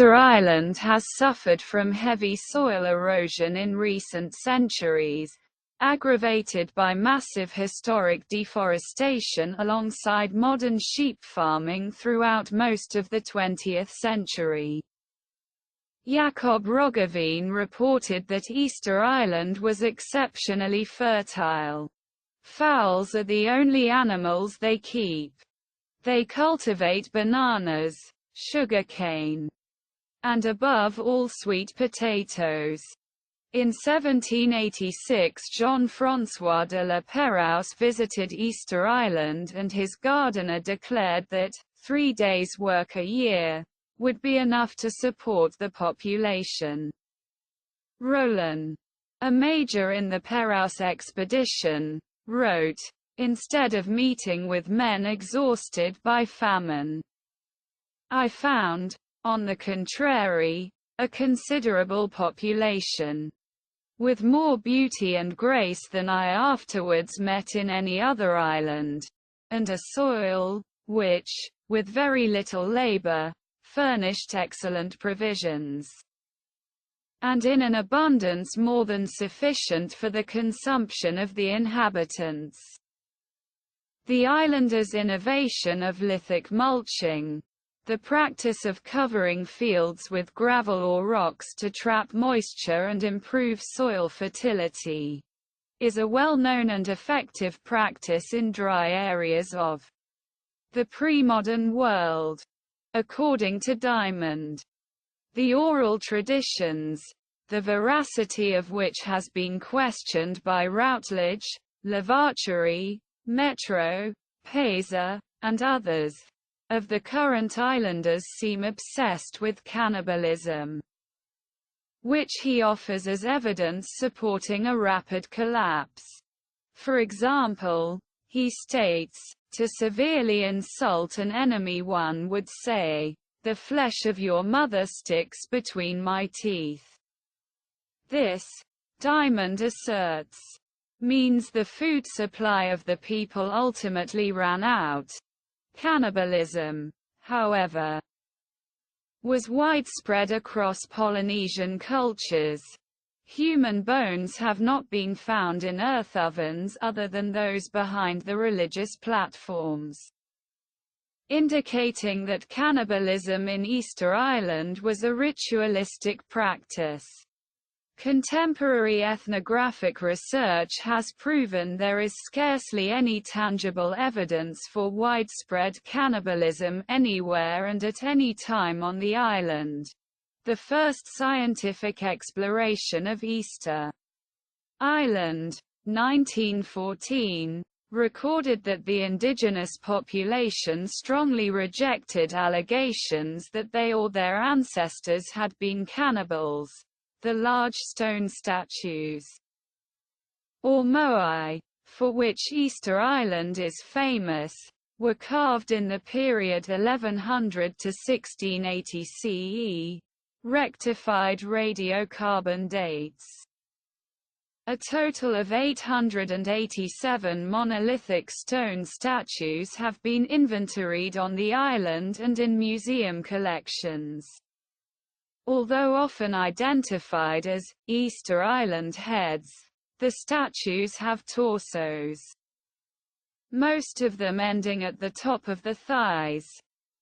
Easter Island has suffered from heavy soil erosion in recent centuries, aggravated by massive historic deforestation alongside modern sheep farming throughout most of the 20th century. Jakob Roggeveen reported that Easter Island was exceptionally fertile. Fowls are the only animals they keep. They cultivate bananas, sugarcane, and above all sweet potatoes. In 1786 Jean-François de la Pérouse visited Easter Island and his gardener declared that 3 days' work a year would be enough to support the population. Rollin, a major in the Pérouse expedition, wrote, "Instead of meeting with men exhausted by famine, I found, on the contrary, a considerable population, with more beauty and grace than I afterwards met in any other island, and a soil, which, with very little labor, furnished excellent provisions, and in an abundance more than sufficient for the consumption of the inhabitants." The islanders' innovation of lithic mulching, the practice of covering fields with gravel or rocks to trap moisture and improve soil fertility, is a well-known and effective practice in dry areas of the pre-modern world. According to Diamond, the oral traditions, the veracity of which has been questioned by Routledge, Lavauchery, Metro, Payser, and others, of the current islanders seem obsessed with cannibalism, which he offers as evidence supporting a rapid collapse. For example, he states, "To severely insult an enemy one would say, 'The flesh of your mother sticks between my teeth.' This," Diamond asserts, "means the food supply of the people ultimately ran out." Cannibalism, however, was widespread across Polynesian cultures. Human bones have not been found in earth ovens other than those behind the religious platforms, indicating that cannibalism in Easter Island was a ritualistic practice. Contemporary ethnographic research has proven there is scarcely any tangible evidence for widespread cannibalism anywhere and at any time on the island. The first scientific exploration of Easter Island, 1914, recorded that the indigenous population strongly rejected allegations that they or their ancestors had been cannibals. The large stone statues, or moai, for which Easter Island is famous, were carved in the period 1100 to 1680 CE, rectified radiocarbon dates. A total of 887 monolithic stone statues have been inventoried on the island and in museum collections. Although often identified as Easter Island heads, the statues have torsos, most of them ending at the top of the thighs.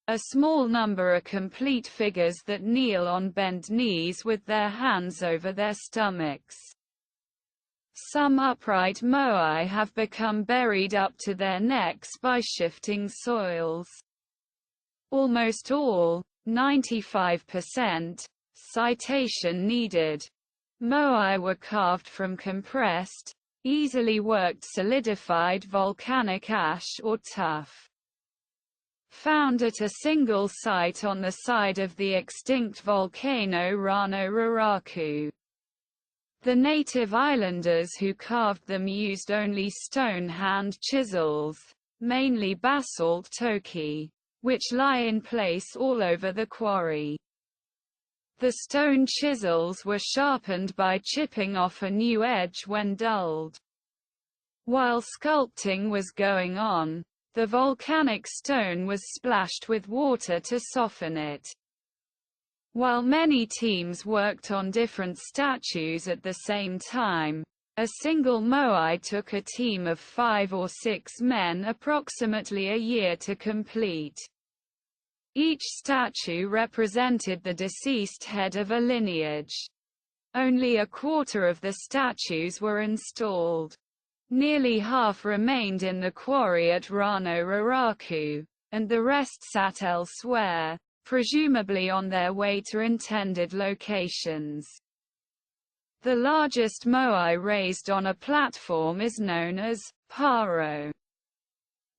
A small number are complete figures that kneel on bent knees with their hands over their stomachs. Some upright moai have become buried up to their necks by shifting soils. Almost all, 95%, citation needed, moai were carved from compressed, easily worked solidified volcanic ash or tuff, found at a single site on the side of the extinct volcano Rano Raraku. The native islanders who carved them used only stone hand chisels, mainly basalt toki, which lie in place all over the quarry. The stone chisels were sharpened by chipping off a new edge when dulled. While sculpting was going on, the volcanic stone was splashed with water to soften it. While many teams worked on different statues at the same time, a single moai took a team of 5 or 6 men approximately a year to complete. Each statue represented the deceased head of a lineage. Only a quarter of the statues were installed. Nearly half remained in the quarry at Rano Raraku, and the rest sat elsewhere, presumably on their way to intended locations. The largest moai raised on a platform is known as Paro.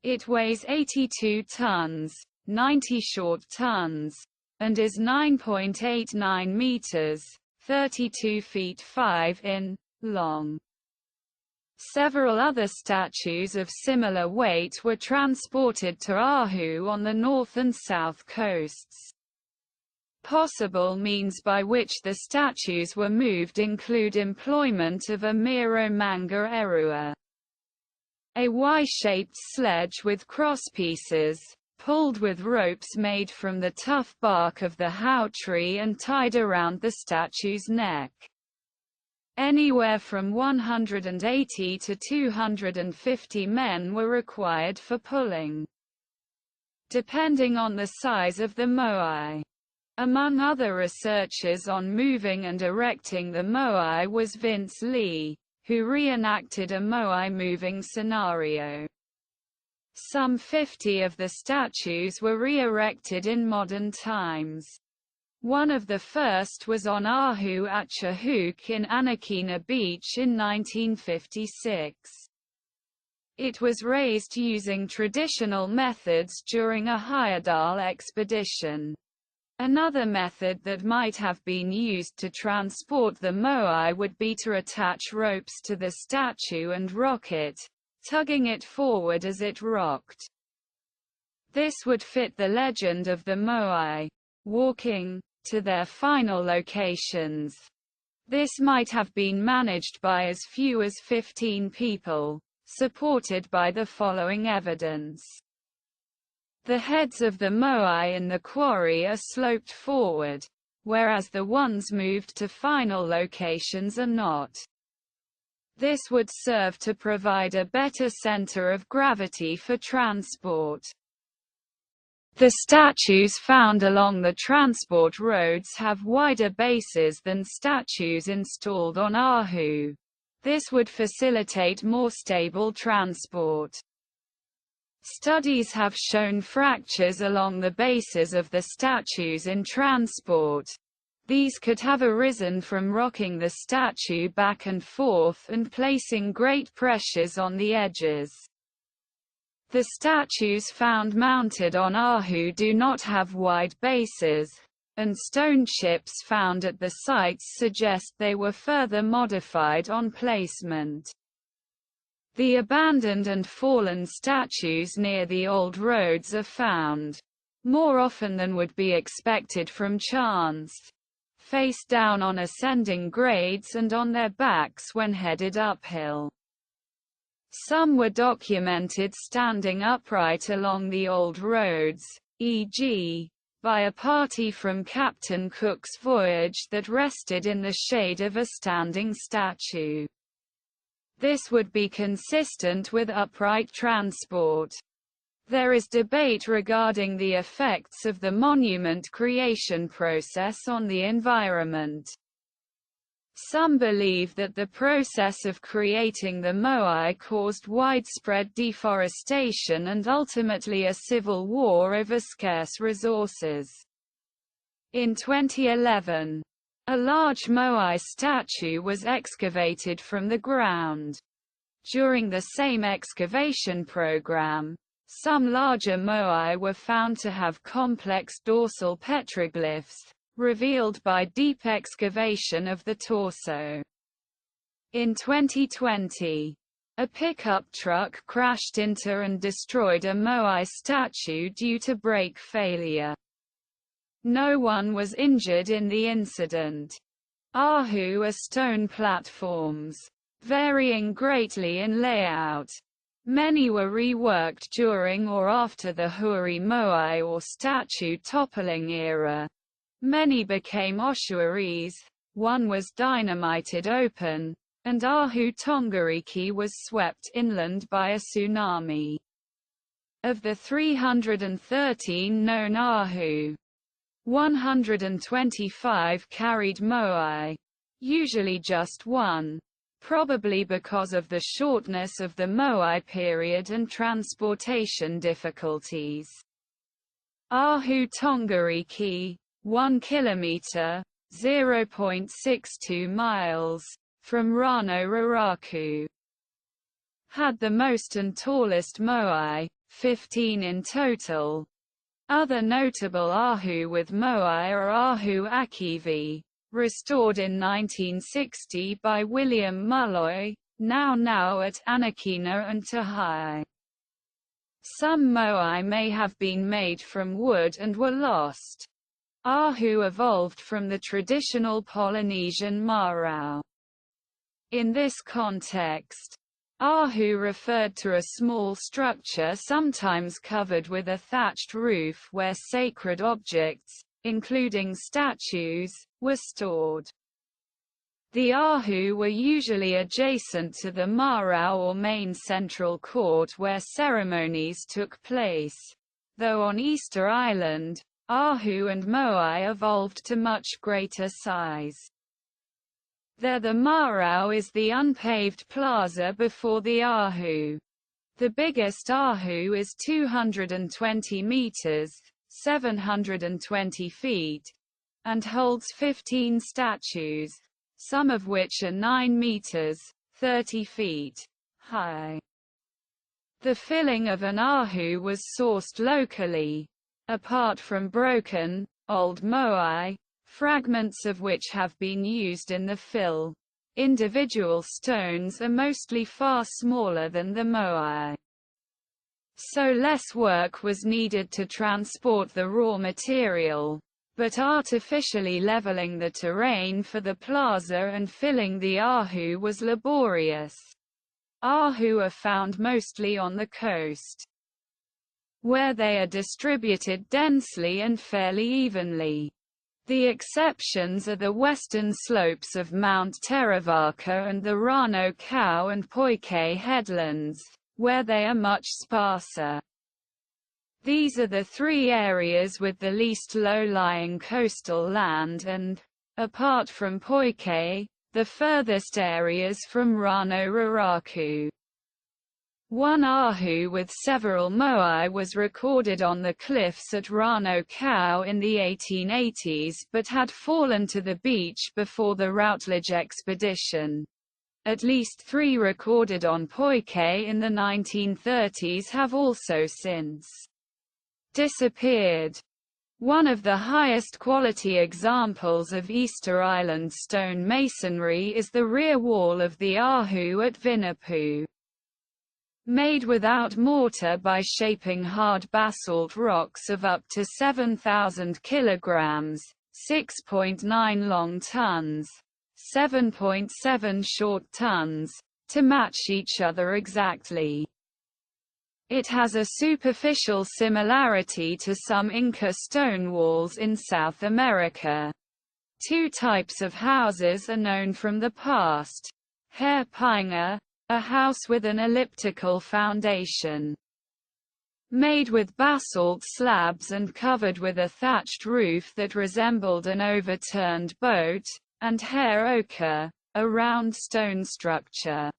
It weighs 82 tons, 90 short tons, and is 9.89 meters, 32 feet 5 in, long. Several other statues of similar weight were transported to Oahu on the north and south coasts. Possible means by which the statues were moved include employment of a miro manga erua, a Y-shaped sledge with crosspieces, pulled with ropes made from the tough bark of the hau tree and tied around the statue's neck. Anywhere from 180 to 250 men were required for pulling, depending on the size of the moai. Among other researchers on moving and erecting the moai was Vince Lee, who reenacted a moai moving scenario. Some 50 of the statues were re-erected in modern times. One of the first was on Oahu at Chahuk in Anakina Beach in 1956. It was raised using traditional methods during a Hyodal expedition. Another method that might have been used to transport the moai would be to attach ropes to the statue and rock it, tugging it forward as it rocked. This would fit the legend of the moai walking to their final locations. This might have been managed by as few as 15 people, supported by the following evidence. The heads of the moai in the quarry are sloped forward, whereas the ones moved to final locations are not. This would serve to provide a better center of gravity for transport. The statues found along the transport roads have wider bases than statues installed on Oahu. This would facilitate more stable transport. Studies have shown fractures along the bases of the statues in transport. These could have arisen from rocking the statue back and forth and placing great pressures on the edges. The statues found mounted on Oahu do not have wide bases, and stone chips found at the sites suggest they were further modified on placement. The abandoned and fallen statues near the old roads are found, more often than would be expected from chance, face down on ascending grades and on their backs when headed uphill. Some were documented standing upright along the old roads, e.g., by a party from Captain Cook's voyage that rested in the shade of a standing statue. This would be consistent with upright transport. There is debate regarding the effects of the monument creation process on the environment. Some believe that the process of creating the moai caused widespread deforestation and ultimately a civil war over scarce resources. In 2011, a large moai statue was excavated from the ground. During the same excavation program, some larger moai were found to have complex dorsal petroglyphs, revealed by deep excavation of the torso. In 2020, a pickup truck crashed into and destroyed a moai statue due to brake failure. No one was injured in the incident. Oahu are stone platforms, varying greatly in layout. Many were reworked during or after the Huri moai or statue toppling era. Many became ossuaries, one was dynamited open, and Ahu Tongariki was swept inland by a tsunami. Of the 313 known Ahu, 125 carried moai, usually just one, probably because of the shortness of the moai period and transportation difficulties. Ahu Tongariki, 1 kilometer, 0.62 miles, from Rano Raraku, had the most and tallest moai, 15 in total. Other notable Ahu with moai are Ahu Akivi, restored in 1960 by William Mulloy, now at Anakina and Tahai. Some moai may have been made from wood and were lost. Ahu evolved from the traditional Polynesian marau. In this context, Ahu referred to a small structure sometimes covered with a thatched roof where sacred objects, including statues, were stored. The Ahu were usually adjacent to the marau or main central court where ceremonies took place, though on Easter Island, Ahu and moai evolved to much greater size. There the marau is the unpaved plaza before the Ahu. The biggest Ahu is 220 meters, 720 feet, and holds 15 statues, some of which are 9 meters, 30 feet, high. The filling of an Ahu was sourced locally. Apart from broken, old moai, fragments of which have been used in the fill, individual stones are mostly far smaller than the moai. So less work was needed to transport the raw material, but artificially leveling the terrain for the plaza and filling the Ahu was laborious. Ahu are found mostly on the coast, where they are distributed densely and fairly evenly. The exceptions are the western slopes of Mount Teravaka and the Rano Kau and Poike headlands, where they are much sparser. These are the three areas with the least low-lying coastal land and, apart from Poike, the furthest areas from Rano Raraku. One Ahu with several moai was recorded on the cliffs at Rano Kau in the 1880s but had fallen to the beach before the Routledge expedition. At least 3 recorded on Poike in the 1930s have also since disappeared. One of the highest quality examples of Easter Island stone masonry is the rear wall of the Ahu at Vinapu. Made without mortar by shaping hard basalt rocks of up to 7,000 kilograms, 6.9 long tons, 7.7 short tons, to match each other exactly. It has a superficial similarity to some Inca stone walls in South America. 2 types of houses are known from the past. Hair Painga, a house with an elliptical foundation, made with basalt slabs and covered with a thatched roof that resembled an overturned boat, and Hair Oka, a round stone structure.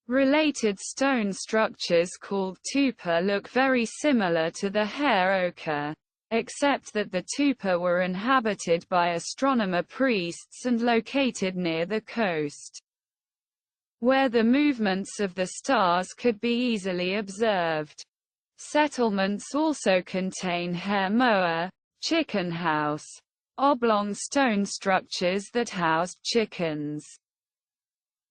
Related stone structures called tupa look very similar to the Hair Oka, except that the tupa were inhabited by astronomer priests and located near the coast, where the movements of the stars could be easily observed. Settlements also contain Hair Moa, chicken house, oblong stone structures that housed chickens.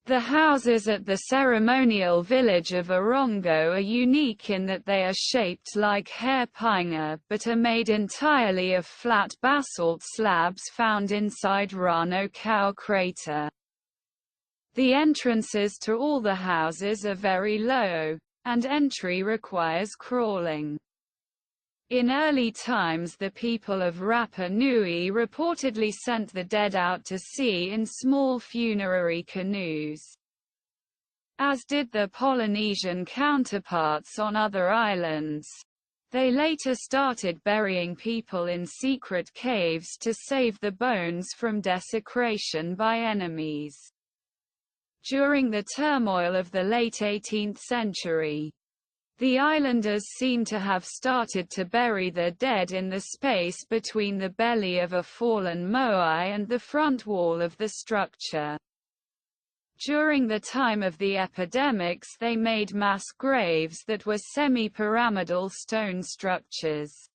The houses at the ceremonial village of Orongo are unique in that they are shaped like Hair Painga but are made entirely of flat basalt slabs found inside Rano Kau crater. The entrances to all the houses are very low, and entry requires crawling. In early times, the people of Rapa Nui reportedly sent the dead out to sea in small funerary canoes, as did their Polynesian counterparts on other islands. They later started burying people in secret caves to save the bones from desecration by enemies. During the turmoil of the late 18th century, the islanders seem to have started to bury their dead in the space between the belly of a fallen moai and the front wall of the structure. During the time of the epidemics, they made mass graves that were semi-pyramidal stone structures.